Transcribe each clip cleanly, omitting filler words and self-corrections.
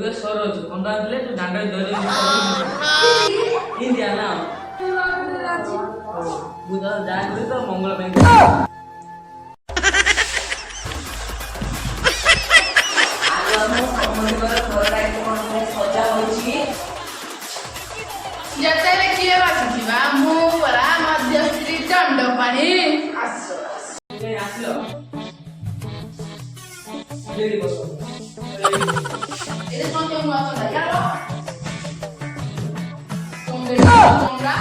ଏବେ ସରୋଜ କନ୍ଦା ଥିଲେ ତୁ ଦାଣ୍ଡରେ ଦଇ ଇନ୍ଦିଆ ନା ମୁଁ ତ ଯାହା କরি ତ ମଙ୍ଗଳ ପାଇଁ ଯେତେବେଳେ କିଏ ବାସୁଥିବା ମୁଁ ପରା ମଧ୍ୟସ୍ତ୍ରୀ ଦଣ୍ଡପାଣି ଆସିଲ ରେଡି ବସ ଏରେ କଣ କେଉଁ ଆସନ୍ତା ଯାଅ ତମେ ତମରା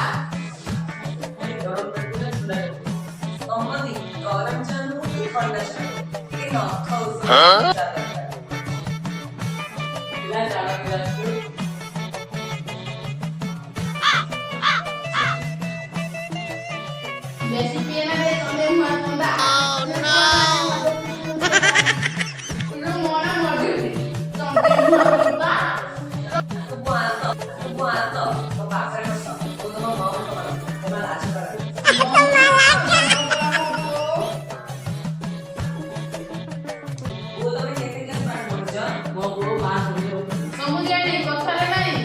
ତମନି ଗରମ ଚାଲୁ କି ଥଣ୍ଡା ଚାଲୁ କି ନ ଖାଉ ପିଲା ଜାଣା ପିଲା ବେଶୀ ପିଏ ନା ରେ ତମେ ମୁଁ ଆସନ୍ତା ସମୁଦ୍ରାଣୀ କଥାରେ ନାହିଁ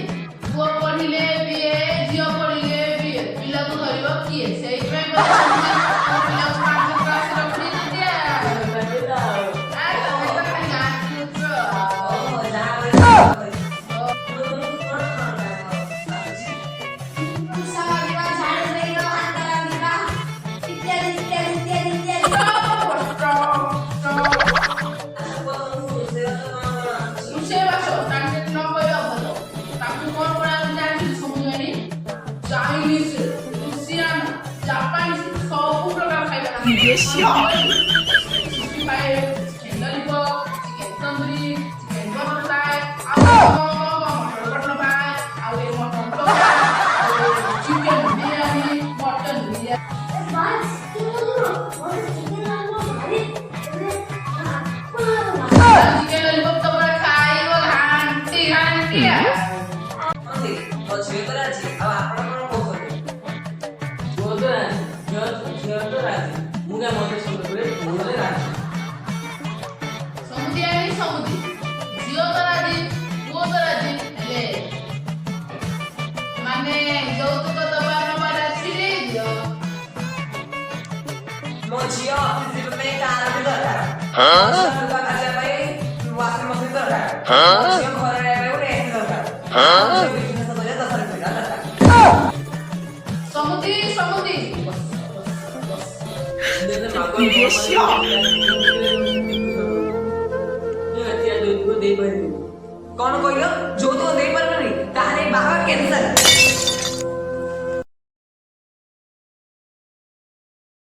ପୁଅ ପଢିଲେ ବିଏ ଝିଅ ପଢିଲେ ବିଏ ପିଲାକୁ ଧରିବ କିଏ ସେଇଥିପାଇଁ ପିଲାକୁ 5 କ୍ଲାସ୍ ରଖି ଦିଆ ତମେ ତ ଖାଲି ନାଚୁଛ ମୋ ଝିଅ ଯିବା ପାଇଁ କାର ବି ଦରକାର ଆସିବା ପାଇଁ ୱାସିଂ ମେସିନ୍ ଦରକାର ମୋ ଝିଅ ଘରେ ରହିବା ପାଇଁ ଗୋଟେ ଏସି ଦରକାର ବିଜନେସ କରିବା 10 ଲକ୍ଷ ଟଙ୍କା ଦରକାର ସମୁଦ୍ରୀ କଣ କହିଲ ଯୋଉ ତ